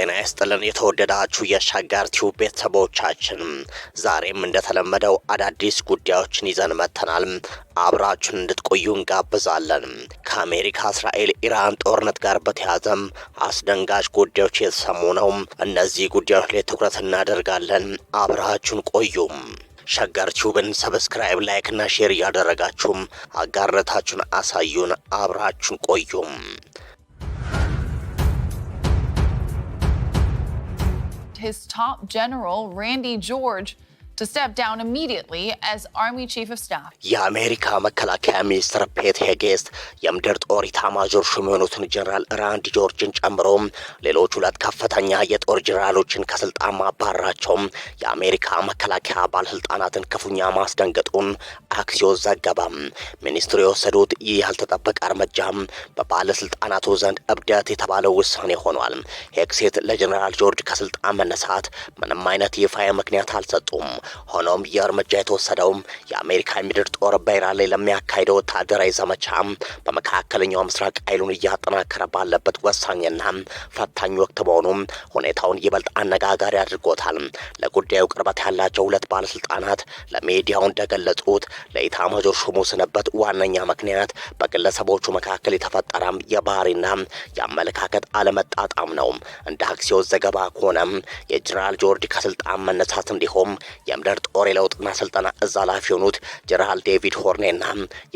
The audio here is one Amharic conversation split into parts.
ጤና ይስጥልን የተወደዳችሁ የሻጋር ቲዩብ ቤተሰቦቻችን፣ ዛሬም እንደተለመደው አዳዲስ ጉዳዮችን ይዘን መጥተናል። አብራችሁን እንድትቆዩ እንጋብዛለን። ከአሜሪካ እስራኤል ኢራን ጦርነት ጋር በተያያዘም አስደንጋጭ ጉዳዮች የተሰሙ ነው። እነዚህ ጉዳዮች ላይ ትኩረት እናደርጋለን። አብራችሁን ቆዩም። ሸገር ቲዩብን ሰብስክራይብ፣ ላይክ እና ሼር እያደረጋችሁም አጋርነታችሁን አሳዩን። አብራችሁን ቆዩም። His top general, Randy George, to step down immediately as Army Chief of Staff. የአሜሪካ መከላከያ ሚኒስትር ፔት ሄጌስት የምድር ጦር ኢታማዦር ሹም የሆኑትን ጀነራል ራንዲ ጆርጅን ጨምሮ ሌሎች ሁለት ከፍተኛ የጦር ጀነራሎችን ከስልጣን ማባረራቸው የአሜሪካ መከላከያ ባለስልጣናትን ክፉኛ ማስደንገጡን አክሲዮስ ዘገባ። ሚኒስትሩ የወሰዱት ይህ ያልተጠበቀ እርምጃ በባለስልጣናቱ ዘንድ እብደት የተባለው ውሳኔ ሆኗል። ሄግሴት ለጀነራል ጆርጅ ከስልጣን መነሳት ምንም አይነት ይፋዊ ምክንያት አልሰጡም። ሆኖም የእርምጃ የተወሰደው የአሜሪካ ምድር ጦር በኢራን ላይ ለሚያካሂደው ወታደራዊ ዘመቻ በመካከለኛው ምስራቅ ኃይሉን እያጠናከረ ባለበት ወሳኝና ፈታኝ ወቅት መሆኑ ሁኔታውን ይበልጥ አነጋጋሪ አድርጎታል። ለጉዳዩ ቅርበት ያላቸው ሁለት ባለስልጣናት ለሚዲያው እንደገለጹት ለኢታማዦር ሹሙ ስንበት ዋነኛ ምክንያት በግለሰቦቹ መካከል የተፈጠረ የባህሪና የአመለካከት አለመጣጣም ነው። እንደ አክሲዮስ ዘገባ ከሆነ የጀነራል ጆርጅ ከስልጣን መነሳት እንዲሁም የምድር ጦር የለውጥና ስልጠና እዝ ኃላፊ የሆኑት ጀነራል ዴቪድ ሆርኔና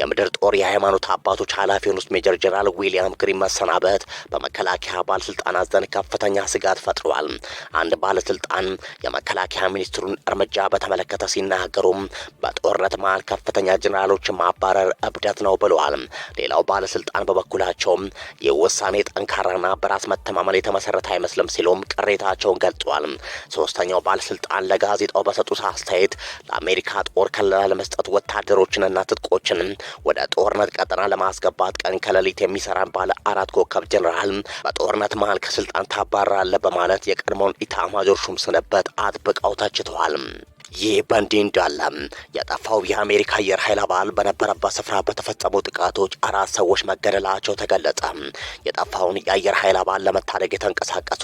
የምድር ጦር የሃይማኖት አባቶች ኃላፊ የሆኑት ሜጀር ጀነራል ዊሊያም ግሪን መሰናበት በመከላከያ ባለስልጣናት ዘንድ ከፍተኛ ስጋት ፈጥሯል። አንድ ባለስልጣን የመከላከያ ሚኒስትሩን እርምጃ በተመለከተ ሲናገሩ በጦርነት መሃል ከፍተኛ ጀነራሎችን ማባረር እብደት ነው ብለዋል። ሌላው ባለስልጣን በበኩላቸው የውሳኔ ጠንካራና በራስ መተማመን የተመሰረተ አይመስልም ሲሉም ቅሬታቸውን ገልጸዋል። ሶስተኛው ባለስልጣን ለጋዜጣው በሰጡት አስተያየት ለአሜሪካ ጦር ከለላ ለመስጠት ወታደሮችንና ትጥቆችን ወደ ጦርነት ቀጠና ለማስገባት ቀን ከሌሊት የሚሰራ ባለ 4 ኮከብ ጀነራል በጦርነት መሃል ከስልጣን ታባራለ በማለት የቀድሞውን ኢታማዦር ሹም ስንበት አጥብቀው ተችተዋል። ይህ በእንዲህ እንዳለ የጠፋው የአሜሪካ አየር ኃይል አባል በነበረበት ስፍራ በተፈጸሙ ጥቃቶች 4 ሰዎች መገደላቸው ተገለጸ። የጠፋውን የአየር ኃይል አባል ለመታደግ የተንቀሳቀሱ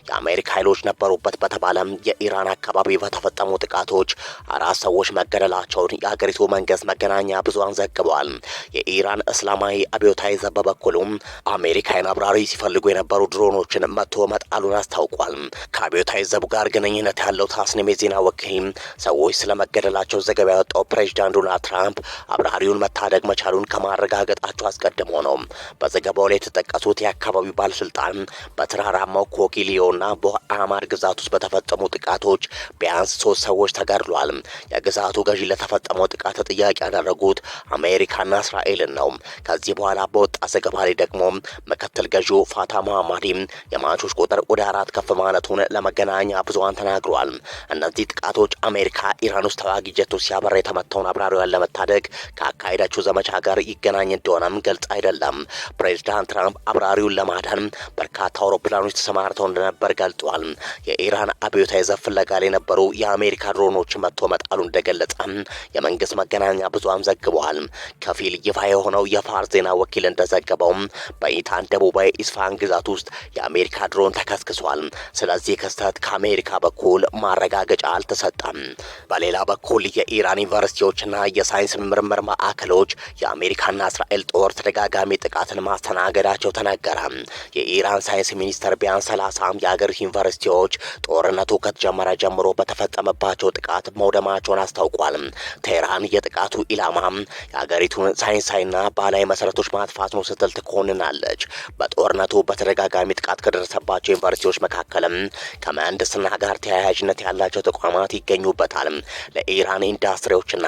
የአሜሪካ ኃይሎች ነበሩበት በተባለ የኢራን አካባቢ በተፈጸሙ ጥቃቶች 4 ሰዎች መገደላቸውን የሀገሪቱ መንግስት መገናኛ ብዙሃን ዘግበዋል። የኢራን እስላማዊ አብዮታዊ ዘብ በበኩሉም አሜሪካን አብራሪ ሲፈልጉ የነበሩ ድሮኖችን መቶ መጣሉን አስታውቋል። ከአብዮታዊ ዘቡ ጋር ግንኙነት ያለው ታስኒም የዜና ወኪል ሰዎች ስለመገደላቸው ዘገባ ያወጣው ፕሬዝዳንት ዶናልድ ትራምፕ አብራሪውን መታደግ መቻሉን ከማረጋገጣቸው አስቀድሞ ነው። በዘገባው ላይ የተጠቀሱት የአካባቢው ባለስልጣን በተራራማው ኮጊሊዮና በአማር ግዛት ውስጥ በተፈጸሙ ጥቃቶች ቢያንስ 3 ሰዎች ተገድሏል። የግዛቱ ገዢ ለተፈጸመው ጥቃት ተጠያቂ ያደረጉት አሜሪካና እስራኤልን ነው። ከዚህ በኋላ በወጣ ዘገባ ላይ ደግሞ ምክትል ገዢው ፋታ መሐማዲ የሟቾች ቁጥር ወደ 4 ከፍ ማለቱን ለመገናኛ ብዙሃን ተናግረዋል። እነዚህ ጥቃቶች አሜሪካ ኢራን ውስጥ ተዋጊ ጀቶች ሲያበራ የተመታውን አብራሪዋን ለመታደግ ካካሄደችው ዘመቻ ጋር ይገናኝ እንደሆነም ገልጽ አይደለም። ፕሬዝዳንት ትራምፕ አብራሪውን ለማዳን በርካታ አውሮፕላኖች ተሰማርተው እንደነበር ገልጿል። የኢራን አብዮታዊ ዘብ ፍለጋ ላይ የነበሩ የአሜሪካ ድሮኖች መጥቶ መጣሉ እንደገለጸ የመንግስት መገናኛ ብዙሃን ዘግበዋል። ከፊል ይፋ የሆነው የፋርስ ዜና ወኪል እንደዘገበው በኢራን ደቡባዊ ኢስፋሃን ግዛት ውስጥ የአሜሪካ ድሮን ተከስክሷል። ስለዚህ ክስተት ከአሜሪካ በኩል ማረጋገጫ አልተሰጠም። በሌላ በኩል የኢራን ዩኒቨርሲቲዎችና የሳይንስ ምርምር ማዕከሎች የአሜሪካና እስራኤል ጦር ተደጋጋሚ ጥቃትን ማስተናገዳቸው ተነገረ። የኢራን ሳይንስ ሚኒስቴር ቢያንስ 30 የአገሪቱ ዩኒቨርሲቲዎች ጦርነቱ ከተጀመረ ጀምሮ በተፈጸመባቸው ጥቃት መውደማቸውን አስታውቋል። ቴህራን የጥቃቱ ኢላማ የአገሪቱን ሳይንሳዊና ባህላዊ መሰረቶች ማጥፋት ነው ስትል ትኮንናለች። በጦርነቱ በተደጋጋሚ ጥቃት ከደረሰባቸው ዩኒቨርሲቲዎች መካከልም ከምህንድስና ጋር ተያያዥነት ያላቸው ተቋማት ይገኙበታል። ለኢራን ኢንዱስትሪዎችና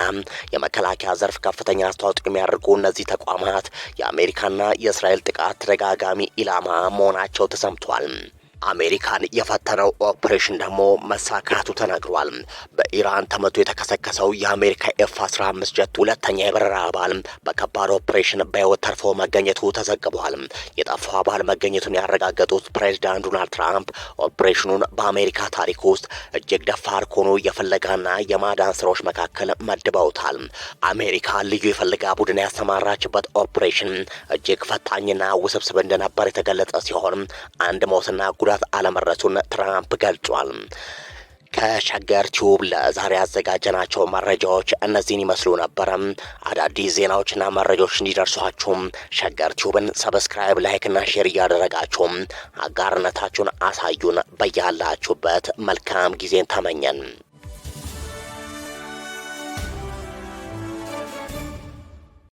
የመከላከያ ዘርፍ ከፍተኛ አስተዋጽኦ የሚያደርጉ እነዚህ ተቋማት የአሜሪካና የእስራኤል ጥቃት ተደጋጋሚ ኢላማ መሆናቸው ተሰምቷል። አሜሪካን የፈተነው ኦፕሬሽን ደግሞ መሳካቱ ተነግሯል። በኢራን ተመቶ የተከሰከሰው የአሜሪካ ኤፍ-15 ጀት ሁለተኛ የበረራ አባል በከባድ ኦፕሬሽን በሕይወት ተርፎ መገኘቱ ተዘግቧል። የጠፋው አባል መገኘቱን ያረጋገጡት ፕሬዝዳንት ዶናልድ ትራምፕ ኦፕሬሽኑን በአሜሪካ ታሪክ ውስጥ እጅግ ደፋር ከሆኑ የፍለጋና የማዳን ስራዎች መካከል መድበውታል። አሜሪካ ልዩ የፍለጋ ቡድን ያሰማራችበት ኦፕሬሽን እጅግ ፈታኝና ውስብስብ እንደነበር የተገለጸ ሲሆን አንድ ሞትና ጉዳት አለመድረሱን ትራምፕ ገልጿል። ከሸገር ቲዩብ ለዛሬ ያዘጋጀናቸው መረጃዎች እነዚህን ይመስሉ ነበረ። አዳዲስ ዜናዎችና መረጃዎች እንዲደርሷችሁም ሸገር ቲዩብን ሰብስክራይብ፣ ላይክና ሼር እያደረጋችሁም አጋርነታችሁን አሳዩን። በያላችሁበት መልካም ጊዜን ተመኘን።